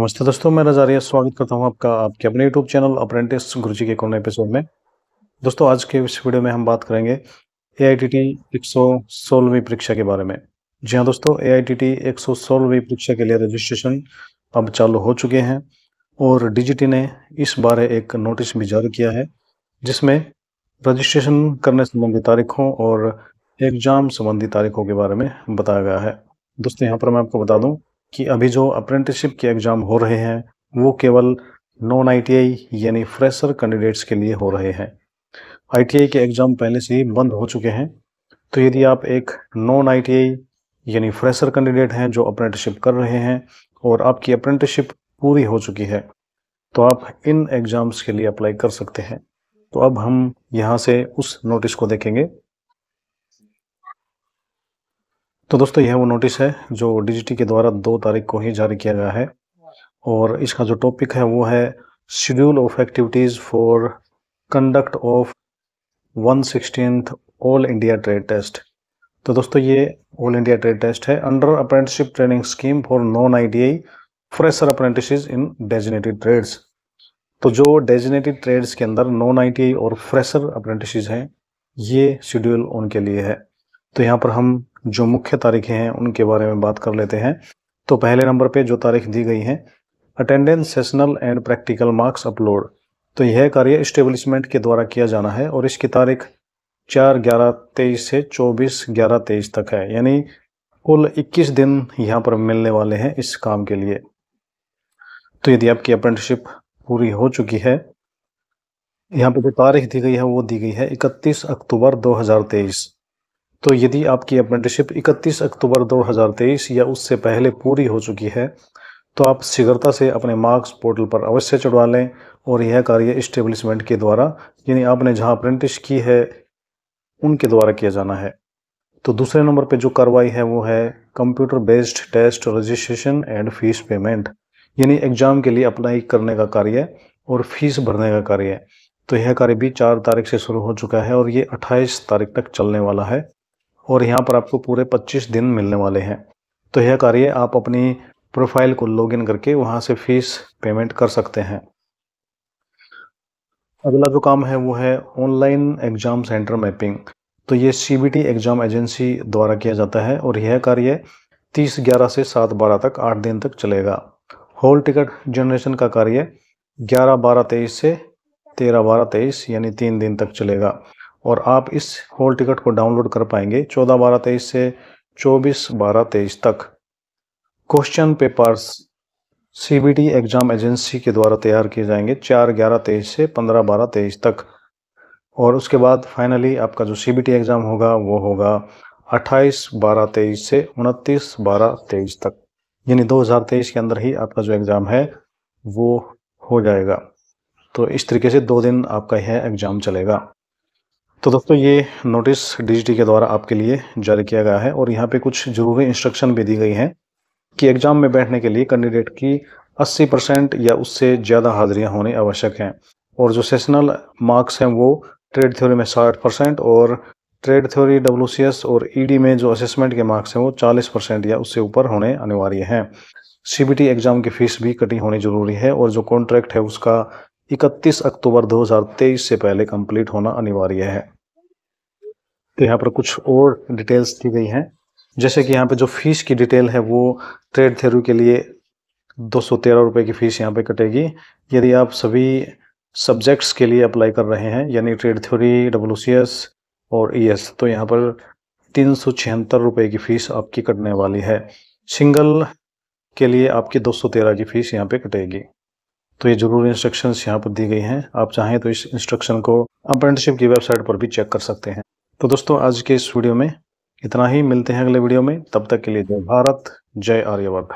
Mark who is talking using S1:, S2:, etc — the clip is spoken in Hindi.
S1: नमस्ते दोस्तों, मैं नज़ारिया स्वागत करता हूं आपका आपके अपने यूट्यूब चैनल अप्रेंटिस गुरुजी के कोने एपिसोड में। दोस्तों, आज के इस वीडियो में हम बात करेंगे AITT 116वीं परीक्षा के बारे में। जी हाँ दोस्तों, AITT 116वीं परीक्षा के लिए रजिस्ट्रेशन अब चालू हो चुके हैं और DGT ने इस बारे एक नोटिस भी जारी किया है जिसमें रजिस्ट्रेशन करने संबंधी तारीखों और एग्ज़ाम संबंधी तारीखों के बारे में बताया गया है। दोस्तों, यहाँ पर मैं आपको बता दूँ कि अभी जो अप्रेंटिसशिप के एग्ज़ाम हो रहे हैं वो केवल नॉन ITI यानी फ्रेशर कैंडिडेट्स के लिए हो रहे हैं। ITI के एग्ज़ाम पहले से ही बंद हो चुके हैं। तो यदि आप एक नॉन ITI यानी फ्रेशर कैंडिडेट हैं जो अप्रेंटिसशिप कर रहे हैं और आपकी अप्रेंटिसशिप पूरी हो चुकी है तो आप इन एग्ज़ाम्स के लिए अप्लाई कर सकते हैं। तो अब हम यहाँ से उस नोटिस को देखेंगे। तो दोस्तों, यह वो नोटिस है जो DGT के द्वारा 2 तारीख को ही जारी किया गया है और इसका जो टॉपिक है वो है schedule of activities for conduct of 116th all India trade test. तो दोस्तों, ये ऑल इंडिया ट्रेड टेस्ट है under apprenticeship training scheme for non ITI fresher apprentices in designated trades. तो जो डेजिग्नेटेड ट्रेड्स के अंदर नॉन ITI और फ्रेशर अप्रेंटिसेस हैं, ये शेड्यूल उनके लिए है। तो यहाँ पर हम जो मुख्य तारीखें हैं उनके बारे में बात कर लेते हैं। तो पहले नंबर पे जो तारीख दी गई है, attendance sessional and practical marks upload. तो यह कार्य इस्टेब्लिशमेंट के द्वारा किया जाना है और इसकी तारीख 4/11/23 से 24/11/23 तक है, यानी कुल 21 दिन यहाँ पर मिलने वाले हैं इस काम के लिए। तो यदि आपकी अप्रेंटिसशिप पूरी हो चुकी है, यहाँ पे जो तारीख दी गई है वो दी गई है 31 अक्टूबर 2023। तो यदि आपकी अप्रेंटिसशिप 31 अक्टूबर 2023 या उससे पहले पूरी हो चुकी है तो आप शीघ्रता से अपने मार्क्स पोर्टल पर अवश्य चढ़वा लें और यह कार्य इस्टेब्लिशमेंट के द्वारा यानी आपने जहां अप्रेंटिस की है उनके द्वारा किया जाना है। तो दूसरे नंबर पे जो कार्रवाई है वो है computer based test registration and fees payment, यानी एग्जाम के लिए अप्लाई करने का कार्य और फीस भरने का कार्य। तो यह कार्य भी 4 तारीख से शुरू हो चुका है और ये 28 तारीख तक चलने वाला है और यहाँ पर आपको पूरे 25 दिन मिलने वाले हैं। तो यह कार्य आप अपनी प्रोफाइल को लॉगिन करके वहाँ से फीस पेमेंट कर सकते हैं। अगला जो काम है वो है ऑनलाइन एग्जाम सेंटर मैपिंग। तो ये CBT एग्जाम एजेंसी द्वारा किया जाता है और यह कार्य 30/11 से 7/12 तक 8 दिन तक चलेगा। हॉल टिकट जनरेशन का कार्य 11/12/23 से 13/12/23 यानी 3 दिन तक चलेगा और आप इस हॉल टिकट को डाउनलोड कर पाएंगे 14/12/23 से 24/12/23 तक। Question papers CBT exam agency के द्वारा तैयार किए जाएंगे 4/11/23 से 15/12/23 तक और उसके बाद फाइनली आपका जो CBT एग्जाम होगा वो होगा 28/12/23 से 29/12/23 तक, यानी 2023 के अंदर ही आपका जो एग्ज़ाम है वो हो जाएगा। तो इस तरीके से 2 दिन आपका यह एग्ज़ाम चलेगा। तो दोस्तों, ये नोटिस DGT के द्वारा आपके लिए जारी किया गया है और यहाँ पे कुछ ज़रूरी इंस्ट्रक्शन भी दी गई हैं कि एग्ज़ाम में बैठने के लिए कैंडिडेट की 80% या उससे ज़्यादा हाजिरियाँ होनी आवश्यक हैं और जो सेशनल मार्क्स हैं वो ट्रेड थ्योरी में 60% और ट्रेड थ्योरी WCS और ED में जो असेसमेंट के मार्क्स हैं वो 40% या उससे ऊपर होने अनिवार्य हैं। CBT एग्ज़ाम की फ़ीस भी कटी होनी ज़रूरी है और जो कॉन्ट्रैक्ट है उसका 31 अक्टूबर 2023 से पहले कंप्लीट होना अनिवार्य है। तो यहाँ पर कुछ और डिटेल्स दी गई हैं, जैसे कि यहाँ पे जो फीस की डिटेल है वो ट्रेड थ्योरी के लिए 213 रुपये की फ़ीस यहाँ पे कटेगी। यदि आप सभी सब्जेक्ट्स के लिए अप्लाई कर रहे हैं यानी ट्रेड थ्योरी WCS और ES, तो यहाँ पर 376 रुपये की फ़ीस आपकी कटने वाली है। सिंगल के लिए आपकी 213 की फ़ीस यहाँ पे कटेगी। तो ये ज़रूरी इंस्ट्रक्शंस यहाँ पर दी गई हैं। आप चाहें तो इस इंस्ट्रक्शन को अप्रेंटिसशिप की वेबसाइट पर भी चेक कर सकते हैं। तो दोस्तों, आज के इस वीडियो में इतना ही। मिलते हैं अगले वीडियो में, तब तक के लिए जय भारत, जय आर्यवर्त।